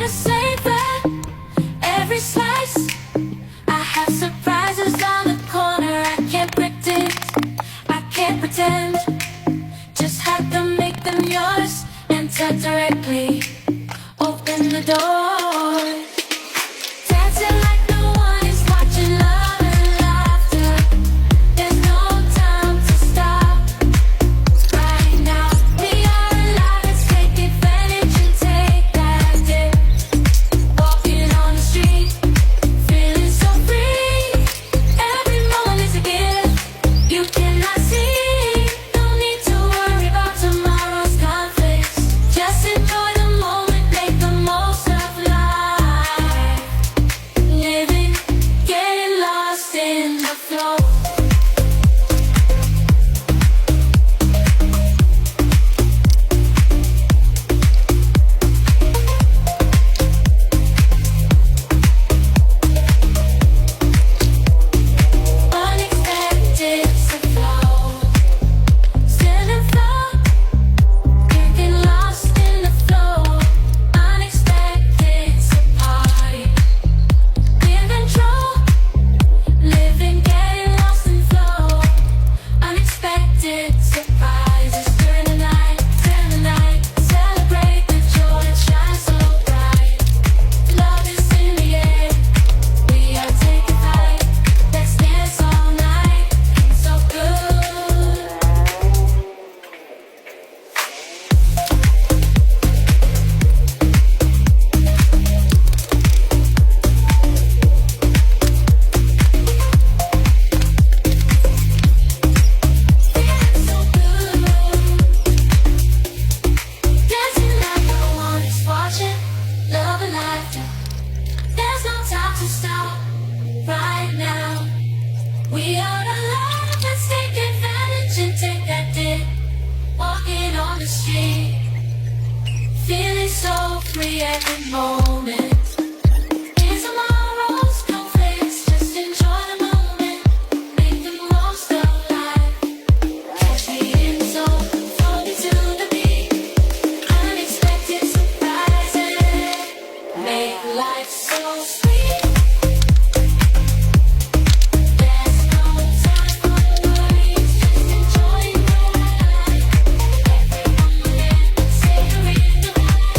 wanna savor every slice. I have surprises on the corner. I can't predict, I can't pretend. Just have to make them yours. Enter directly, open the door. Dancing like no one is watching, love and laughter. There's no time to stop. Right now, we are alive. Let's take advantage and take that dip. Walking on the street, feeling so free. Every moment is a gift you cannot see. No need to worry about tomorrow's conflicts. Just enjoy the moment, make the most of life. Living, getting lost in the flow. Unexpected to flow. Still in flow, getting lost in the flow. Unexpected to party. Give control, living, getting lost in flow. Unexpected surprises during the night, celebrate the joy that shines so bright. Love is in the air, we are taking flight. Let's dance all night, it's so good. Feeling so good. Dancing like no one is watching, love and laughter. There's no time to stop. Right now, we are alive. Let's take advantage and take that dip. Walking on the street, feeling so free every moment. In tomorrow's conflicts, just enjoy the moment, make the most of life. Catch me in the zone, floating to the beat. Unexpected surprises make life so sweet. There's no time for worries, just enjoying the ride. Every moment, savoring the vibe.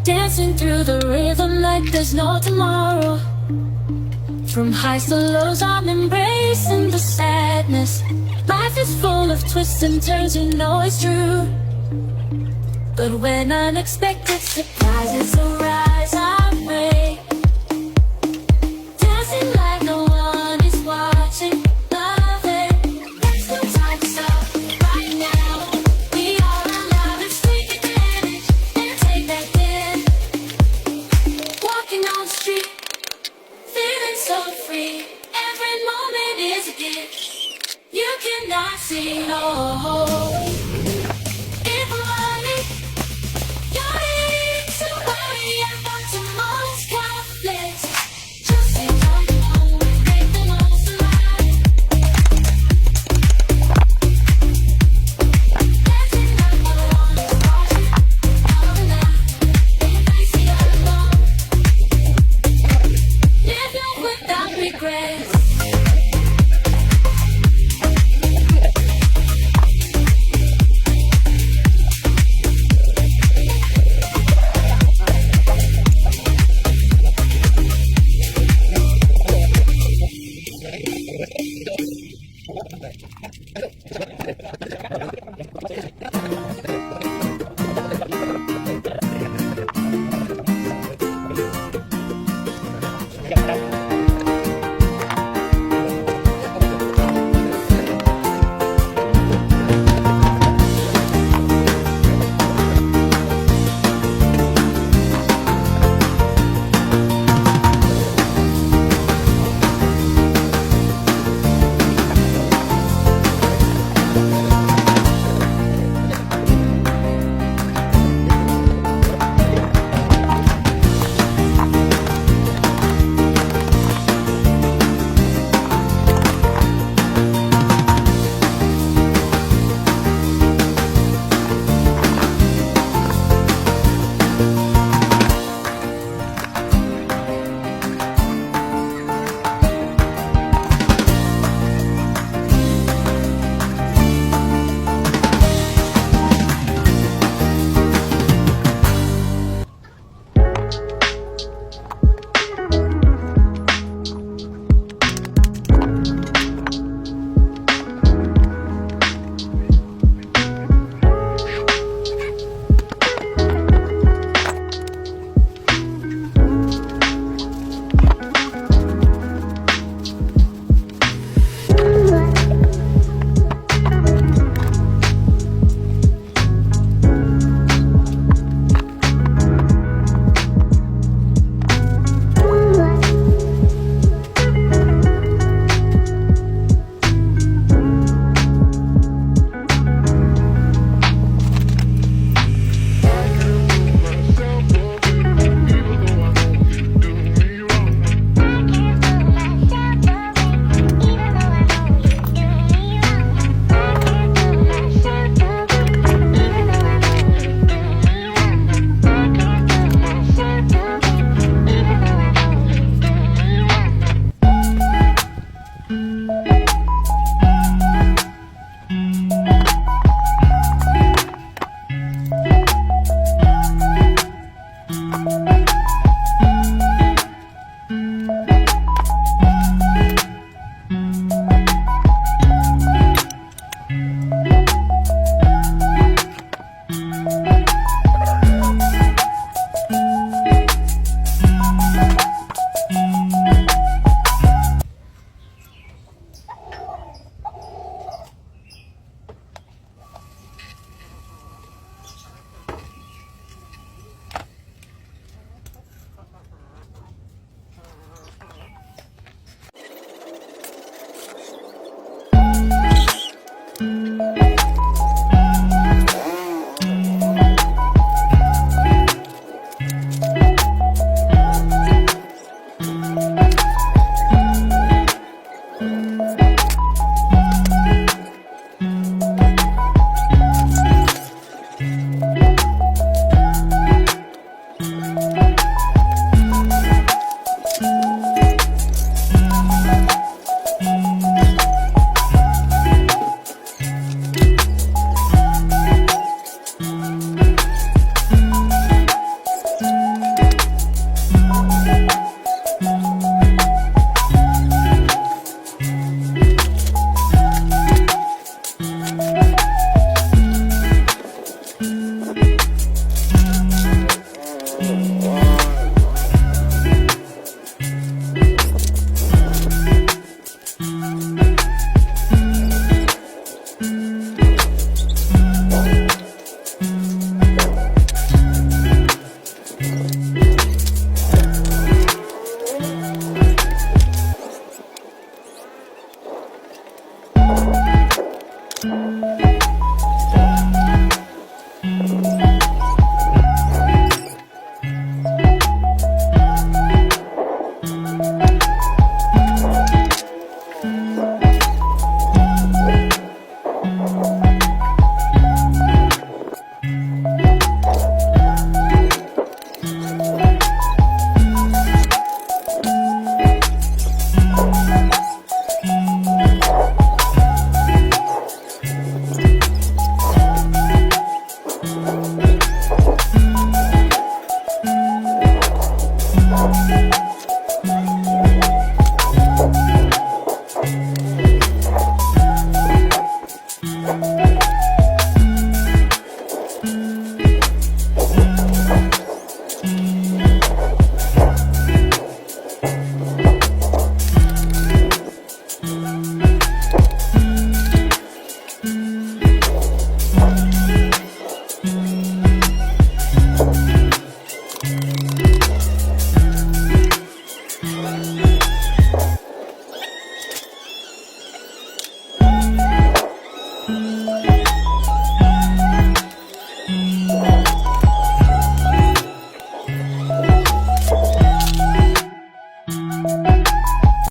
Dancing through the rhythm like there's no tomorrow. From highs to lows, I'm embracing the sadness. Life is full of twists and turns, you know it's true. But when unexpected surprises arise, I pray. Dancing like no one is watching, love it. There's no time to stop. Right now, we are alive. Let's take advantage and take that dip. Walking on the street, feeling so free. Every moment is a gift you cannot see. No. If worry, you're in to worry about tomorrow's conflicts. Just enjoy the moment, make the most of life. Dancing like no one is watching, love and laugh, embrace the unknown. Live life without regrets.